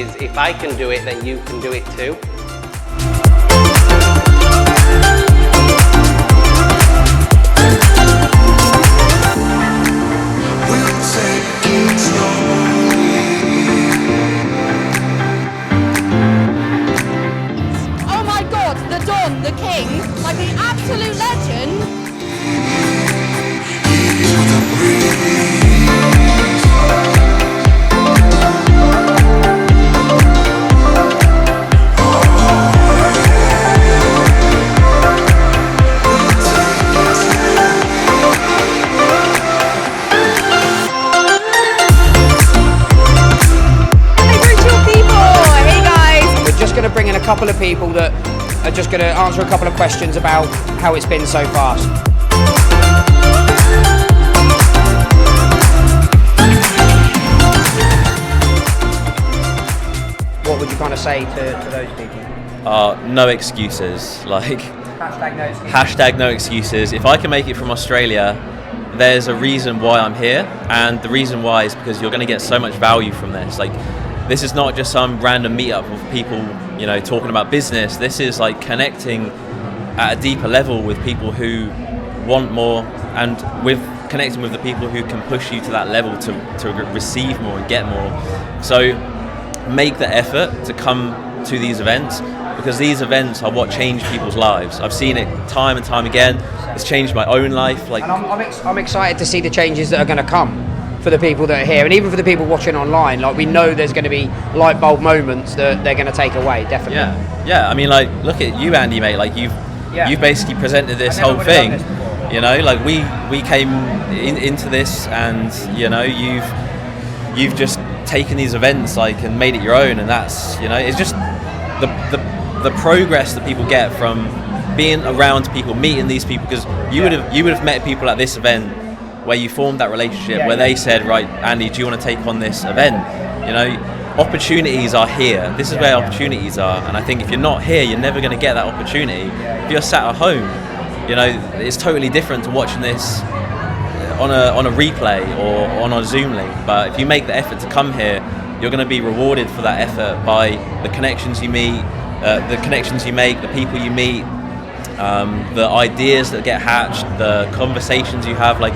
is, if I can do it, then you can do it too. Oh my God, the Don, the King, like the absolute legend. Going to bring in a couple of people that are just going to answer a couple of questions about how it's been so far. What would you kind of say to those people? No excuses. Like Hashtag no excuses. hashtag no excuses. If I can make it from Australia, there's a reason why I'm here, and the reason why is because you're going to get so much value from this. Like, this is not just some random meetup of people, you know, talking about business. This is like connecting at a deeper level with people who want more, and with connecting with the people who can push you to that level to receive more and get more. So make the effort to come to these events, because these events are what change people's lives. I've seen it time and time again. It's changed my own life. Like, and I'm excited to see the changes that are going to come for the people that are here, and even for the people watching online. Like, we know there's going to be light bulb moments that they're going to take away, definitely. Yeah. I mean, like, look at you, Andy, mate. Like, you've basically presented this whole thing. You know, like we came into this, and you know, you've just taken these events like and made it your own, and that's, you know, it's just the progress that people get from being around people, meeting these people, because you would have met people at this event where you formed that relationship, where they said, right, Andy, do you want to take on this event? You know, opportunities are here. This is where opportunities are, and I think if you're not here, you're never going to get that opportunity. If you're sat at home, you know, it's totally different to watching this on a replay or on a Zoom link. But if you make the effort to come here, you're going to be rewarded for that effort by the connections you meet, the connections you make, the people you meet, the ideas that get hatched, the conversations you have. Like,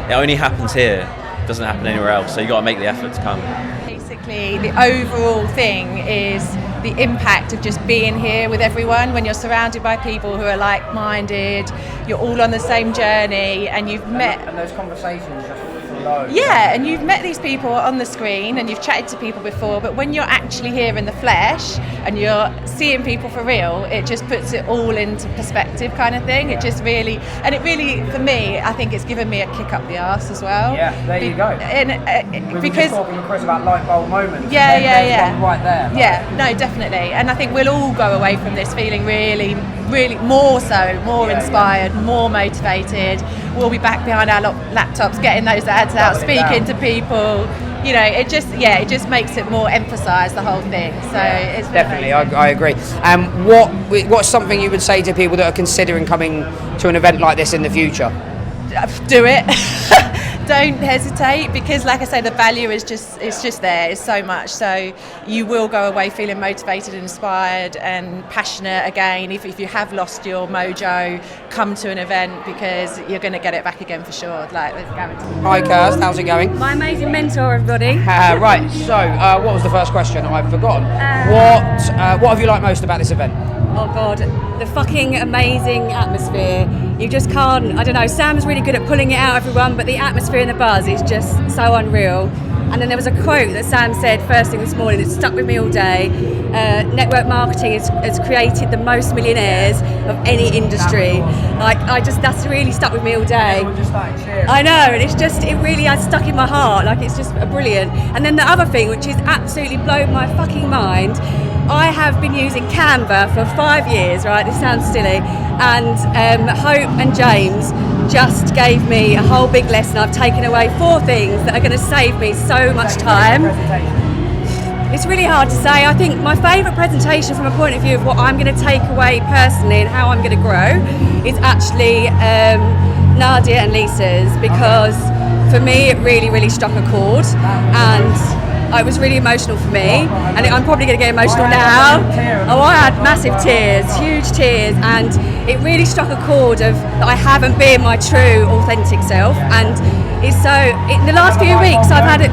it only happens here, it doesn't happen anywhere else, so you got to make the effort to come. Basically, the overall thing is the impact of just being here with everyone. When you're surrounded by people who are like-minded, you're all on the same journey, and you've met... And those conversations just flow. Yeah, and you've met these people on the screen, and you've chatted to people before, but when you're actually here in the flesh, and you're seeing people for real, it just puts it all into perspective, kind of thing. It just really, and it really, for me, I think it's given me a kick up the arse as well. Yeah, there you go. And we because were just talking, Chris, about light bulb moments. Yeah. One right there. Like. Yeah, no, definitely. And I think we'll all go away from this feeling really more inspired, more motivated. We'll be back behind our laptops, getting those ads out, speaking to people. You know, it just makes it more emphasised, the whole thing. So it's definitely, I agree. What's something you would say to people that are considering coming to an event like this in the future? Do it. Don't hesitate, because like I say, the value is just there. It's so much. So you will go away feeling motivated and inspired and passionate again. If you have lost your mojo, come to an event, because you're going to get it back again for sure. Like, it's guaranteed. Hi Kirst, how's it going? My amazing mentor, everybody. Right, so what was the first question? I've forgotten. What have you liked most about this event? Oh God, the fucking amazing atmosphere. You just can't, I don't know, Sam's really good at pulling it out, everyone, but the atmosphere and the buzz is just so unreal. And then there was a quote that Sam said first thing this morning that stuck with me all day. Network marketing has created the most millionaires of any industry. Like, that's really stuck with me all day. I know, and it really has stuck in my heart. Like, it's just brilliant. And then the other thing, which is absolutely blown my fucking mind, I have been using Canva for 5 years, right? This sounds silly. And Hope and James just gave me a whole big lesson. I've taken away 4 things that are going to save me so much time. It's really hard to say. I think my favourite presentation from a point of view of what I'm going to take away personally and how I'm going to grow is actually Nadia and Lisa's, because for me it really, really struck a chord. And it was really emotional for me, and I'm probably going to get emotional now. Oh, I had massive tears, huge tears, and it really struck a chord of that I haven't been my true, authentic self. And it's so, in the last few weeks I've had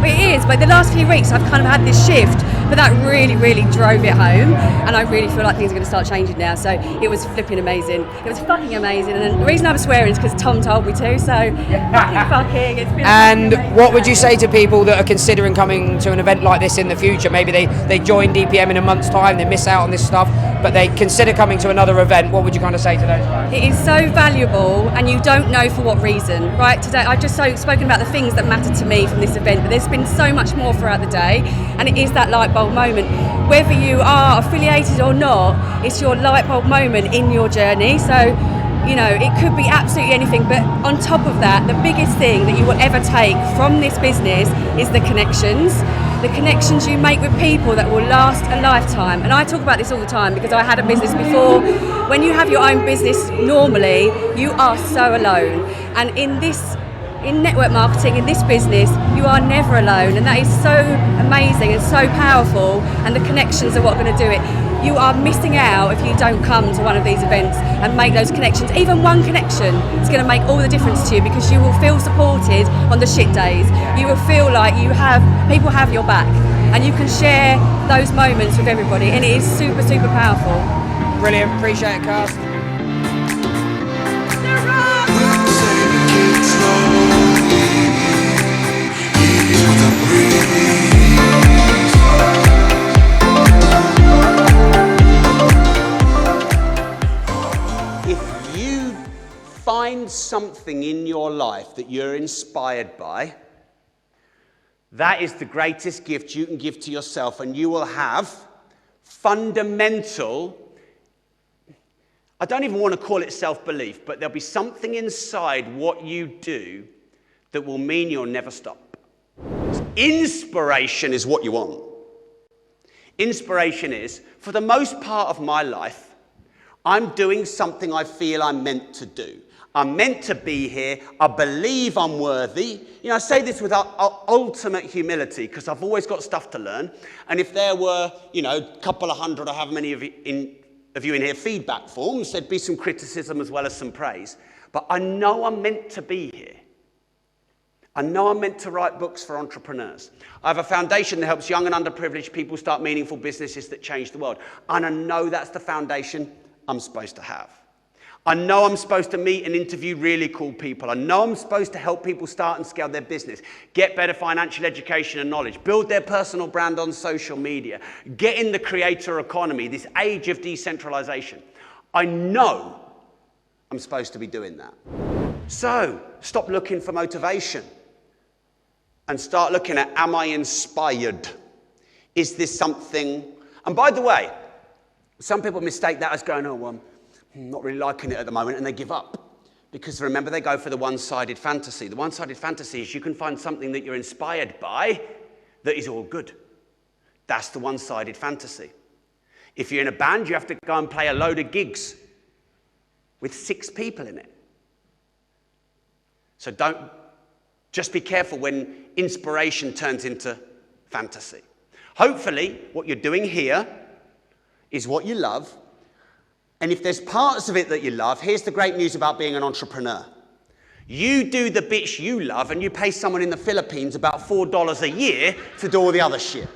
but the last few weeks I've kind of had this shift, but that really, really drove it home, and I really feel like things are going to start changing now. So it was flipping amazing. It was fucking amazing, and the reason I'm swearing is because Tom told me to, so fucking, it's been And what would you say to people that are considering coming to an event like this in the future? Maybe they join DPM in a month's time, they miss out on this stuff, but they consider coming to another event. What would you kind of say to those guys? It is so valuable, and you don't know for what reason, right? Today I've just spoken about the things that matter to me from this event, but there's been so much more throughout the day, and it is that light bulb moment. Whether you are affiliated or not, it's your light bulb moment in your journey. So, you know, it could be absolutely anything, but on top of that, the biggest thing that you will ever take from this business is the connections. The connections you make with people that will last a lifetime. And I talk about this all the time because I had a business before. When you have your own business, normally you are so alone. And in network marketing, in this business, you are never alone, and that is so amazing and so powerful, and the connections are what are going to do it. You are missing out if you don't come to one of these events and make those connections. Even one connection is going to make all the difference to you, because you will feel supported on the shit days. You will feel like people have your back, and you can share those moments with everybody, and it is super, super powerful. Brilliant, appreciate it, Cast. If you find something in your life that you're inspired by, that is the greatest gift you can give to yourself, and you will have fundamental, I don't even want to call it self-belief, but there'll be something inside what you do that will mean you'll never stop. Inspiration is what you want. Inspiration is, for the most part of my life, I'm doing something I feel I'm meant to do. I'm meant to be here. I believe I'm worthy. You know, I say this with ultimate humility, because I've always got stuff to learn. And if there were, you know, a couple of hundred or however many of you in here feedback forms, there'd be some criticism as well as some praise. But I know I'm meant to be here. I know I'm meant to write books for entrepreneurs. I have a foundation that helps young and underprivileged people start meaningful businesses that change the world. And I know that's the foundation I'm supposed to have. I know I'm supposed to meet and interview really cool people. I know I'm supposed to help people start and scale their business, get better financial education and knowledge, build their personal brand on social media, get in the creator economy, this age of decentralization. I know I'm supposed to be doing that. So stop looking for motivation and start looking at, am I inspired? Is this something? And by the way, some people mistake that as going, oh, well, I'm not really liking it at the moment, and they give up. Because remember, they go for the one-sided fantasy. The one-sided fantasy is you can find something that you're inspired by that is all good. That's the one-sided fantasy. If you're in a band, you have to go and play a load of gigs with 6 people in it. So just be careful when inspiration turns into fantasy. Hopefully, what you're doing here is what you love. And if there's parts of it that you love, here's the great news about being an entrepreneur. You do the bits you love, and you pay someone in the Philippines about $4 a year to do all the other shit.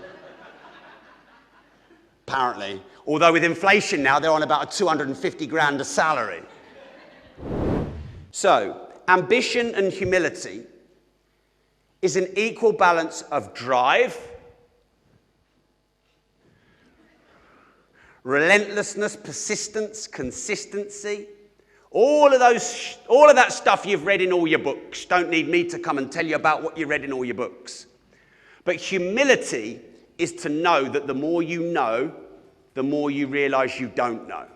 Apparently. Although with inflation now, they're on about a 250 grand a salary. So, ambition and humility is an equal balance of drive, relentlessness, persistence, consistency, all of that stuff you've read in all your books. Don't need me to come and tell you about what you read in all your books. But humility is to know that the more you know, the more you realize you don't know.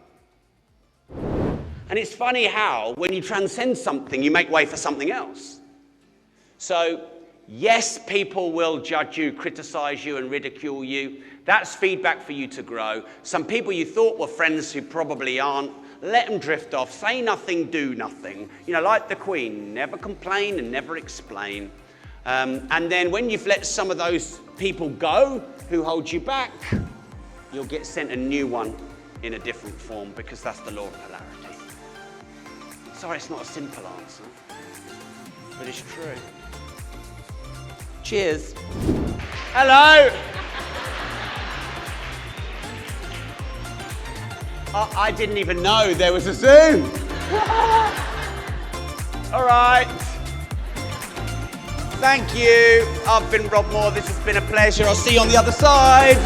And it's funny how, when you transcend something, you make way for something else. So, yes, people will judge you, criticize you, and ridicule you. That's feedback for you to grow. Some people you thought were friends who probably aren't, let them drift off. Say nothing, do nothing. You know, like the Queen, never complain and never explain. And then when you've let some of those people go who hold you back, you'll get sent a new one in a different form, because that's the law of polarity. Sorry, it's not a simple answer, but it's true. Cheers. Hello. I didn't even know there was a Zoom. All right. Thank you. I've been Rob Moore. This has been a pleasure. I'll see you on the other side.